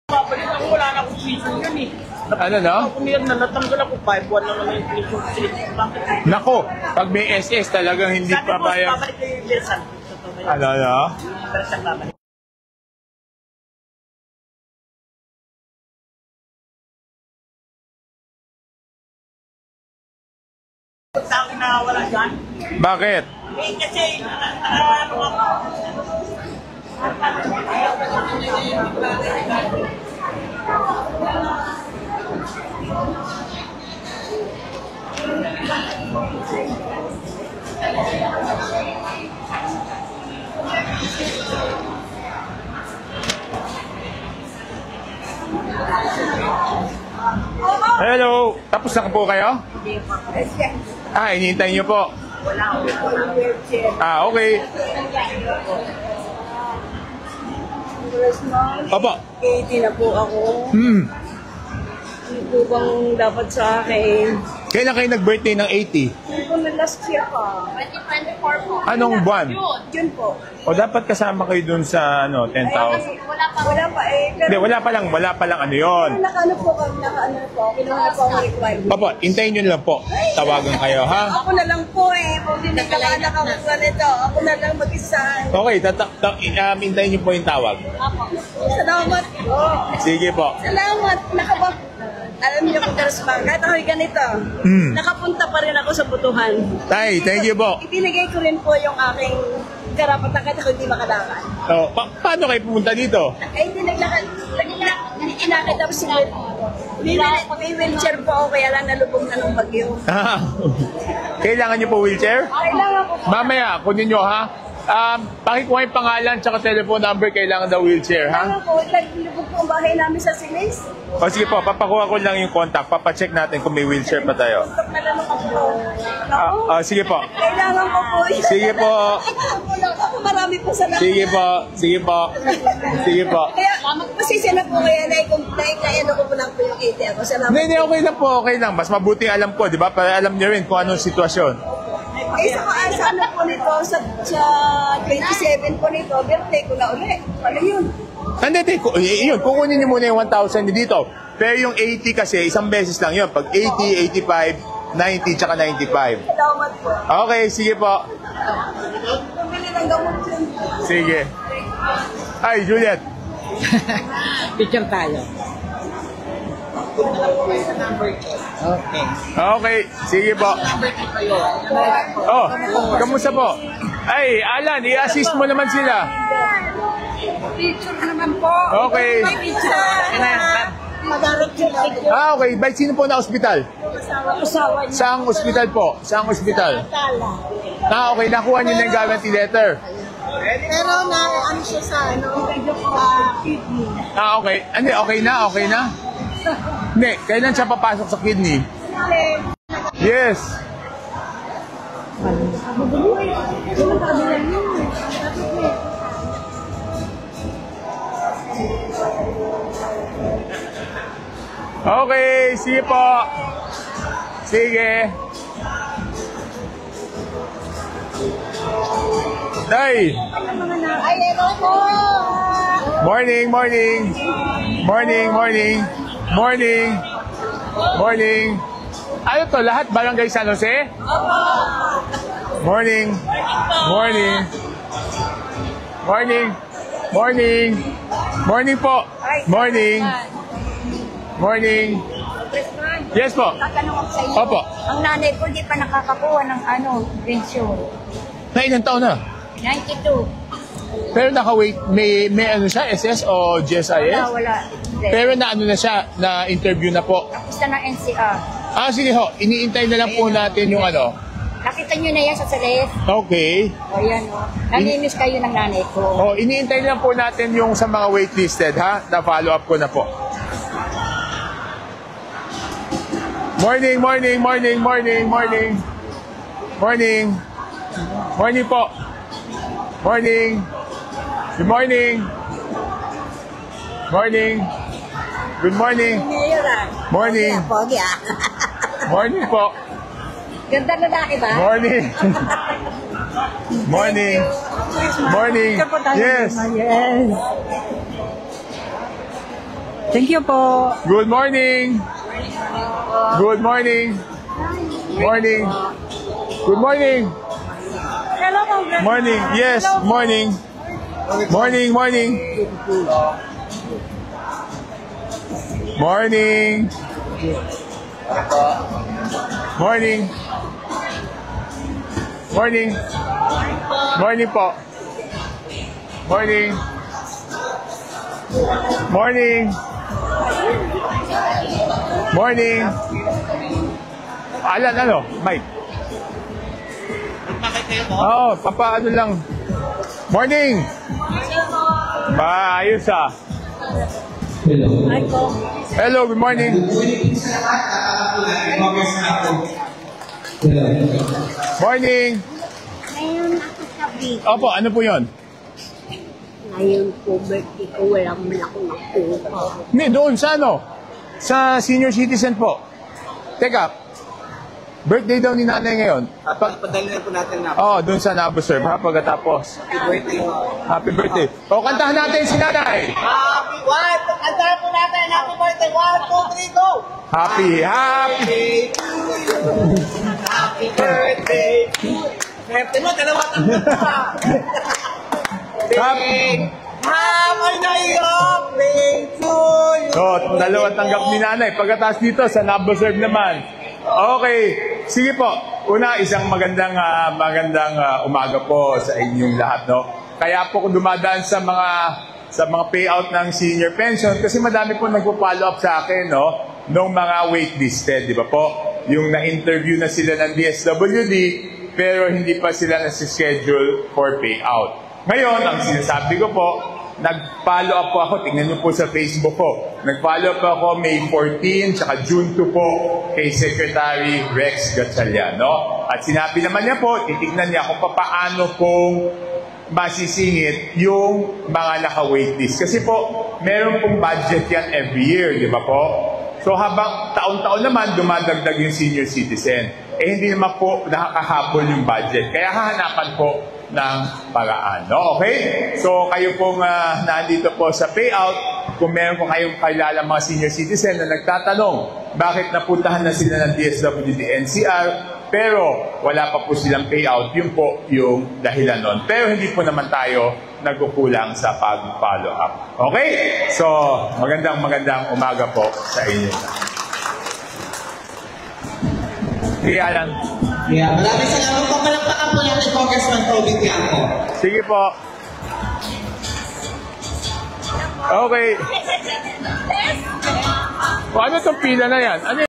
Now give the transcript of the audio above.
Babalik ako, wala na akong season yun eh. Ano, no? Ako niyan na natanggal ako, 5-1 lang naman yung season. Nako, pag may SS talagang hindi Sabi pa mo, bayang... babalik kayo yung Bersan. Ano, no? Bersan babalik. Tao na wala dyan. Bakit? Eh, kasi, ano ako. Hello! Tapos na po kayo? Ah, hinihintay niyo po. Ah, okay. Opo. 80 na po ako. Ano po bang dapat sa akin? Kailan kayo nag-birthday ng 80? Ano po na last year pa? 2024 po. Anong buwan? June po. O dapat kasama kayo dun sa 10,000? Wala pa eh. Hindi, wala pa lang ano yun. Nakaano po kami, kinuha na po ang requirement. Opo, hintayin nyo lang po. Tawagan kayo, ha? Ako na lang po eh. Kung hindi nakaanak ako sa nito, ako na lang mag-isa. Okay, hintayin nyo po yung tawag. Salamat po. Sige po. Salamat. Alam niyo po, Karsman, kahit ako'y ganito, nakapunta pa rin ako sa butuhan. Tay, thank you po. Ibinigay ko rin po yung aking karapatan kahit ako hindi makalakad. So, paano kayo pumunta dito? Ay, hindi naglakad. Inakit ako sa may wheelchair po ako kaya lang nalubog na ng bagyo. Kailangan nyo po wheelchair? Kailangan ko po. Mamaya, kunin nyo, ha? Pakikuha yung pangalan tsaka telephone number, kailangan daw wheelchair, ha? Kailangan po. Naglubog po ang bahay namin sa Silis. O sige po, papakuha ko lang yung contact. Papacheck natin kung may wheelchair pa tayo. Tuntok na lang ako. Sige po. Kailangan ko po. Sige po. Ako marami po salamat. Sige po. Sige po. Sige po. Kaya, pasisya na po kaya na ko po lang po yung 80 ako. Salamat. Hindi, okay lang po, okay lang. Mas mabuting alam ko, di ba? Para alam nyo rin kung anong sitwasyon. Eh, sa ano po nito, sa 27 po nito, birthday ko na ulit. Ano yun? Hindi, yun, kukunin nyo muna yung 1,000 dito. Pero yung 80 kasi, isang beses lang yun. Pag 80, 85, 90, tsaka 95. Salamat po. Okay, sige po. Pumili ng gamot yun. Sige. Ay, Juliet. Picture tayo. Okay. Okay, sige po. Oh, kamusta po? Ay, Alan, i-assist mo naman sila. Picture naman po. Okay. Magalit sila. Okay. By sino po na ospital? Usawa niya. Saang ospital po? Saang ospital? Okay. Nakuha niyo na yung guarantee letter. Pero na ano siya sa kidney. Okay. Hindi, okay na? Okay na? Hindi, kailan siya papasok sa kidney? Yes. Okay, sige po. Sige. Day. Ay, hello po! Morning, morning. Morning, morning. Morning. Morning. Ano to? Lahat Barangay San Jose? Morning. Morning. Morning. Morning. Morning po. Morning. Morning. Yes po. Tatanong ako sa inyo. Opo. Ang nanay ko di pa nakakakuha ng pensyon. Na ilang taon na? 92. Pero naka-wait, may ano siya, SS o GSIS? Wala. Pero na ano na siya, na interview na po. Tapos na ng NCR. Sige ho, iniintay na lang po natin yung ano. Nakita nyo na yan sa Celeste. Okay. O yan o. Nanimiss kayo ng nanay ko. Iniintay na lang po natin yung sa mga waitlisted, ha? Na-follow up ko na po. Morning, morning, morning, morning, morning. Morning. Morning po. Morning. Good morning. Morning. Good morning. Morning. Pogi Morning po. Ganda lalaki ba? Morning. Morning. Morning. Yes. Yes. Thank you po. Good morning. Good morning. Morning. Good morning. Hello, congrats. Morning. Yes, morning. Morning, morning. Morning. Morning. Morning. Morning po. Morning. Morning. Morning. Alan, ano? Mike. Oo, papaano lang. Morning. Ayos ah. Hello, good morning. Morning. Ngayon ako sabi, Opo, ano po yun? ngayon po birthday ko, walang man ako nakuha. Hindi, doon sa ano? Sa senior citizen po. Teka, birthday daw ni nanay ngayon. Padalhin po natin na. Oo, doon sa Naboserve, ha, pagkatapos. Birthday mo. Happy birthday. O, kantahan natin si nanay. Happy one! Kantahan po natin. Happy birthday. 1, 2, 3, go! Happy, happy. Happy birthday. Happy mo, dalawa tanggap pa. Happy. Happy na yung to you. So, dalawa tanggap ni nanay. Pagkatapos dito, sa Naboserve naman. Okay. Sige po. Una, isang magandang umaga po sa inyong lahat, no? Kaya po kung dumadaan sa mga payout ng senior pension, kasi madami po nagpo-follow up sa akin, no? Nung mga waitlisted, di ba po? Yung na-interview na sila ng DSWD, pero hindi pa sila nasi-schedule for payout. Ngayon, ang sinasabi ko po, nag-follow up po ako, tingnan niyo po sa Facebook ko. Nag-follow up po ako May 14, tsaka June 2 po kay Secretary Rex Gatchalian, no? At sinabi naman niya po, titignan niya kung paano kung masisingit yung mga naka-waitlist. Kasi po, meron pong budget yan every year, di ba po? So habang taon-taon naman, dumadagdag yung senior citizen. Hindi naman po nakakahabol yung budget. Kaya hahanapan po ng paraan. No? Okay? So, kayo pong nandito po sa payout, kung meron po kayong kilala mga senior citizen na nagtatanong, bakit napuntahan na sila ng DSWD NCR, pero wala pa po silang payout, yun po yung dahilan nun. Pero hindi po naman tayo nagkukulang sa pag-follow up. Okay? So, magandang umaga po sa inyo. Kaya lang. Yeah, maraming salamat po. Palakpakan po natin Congressman Toby Tiangco. Sige po. Okay. O ano itong pila na yan? Ano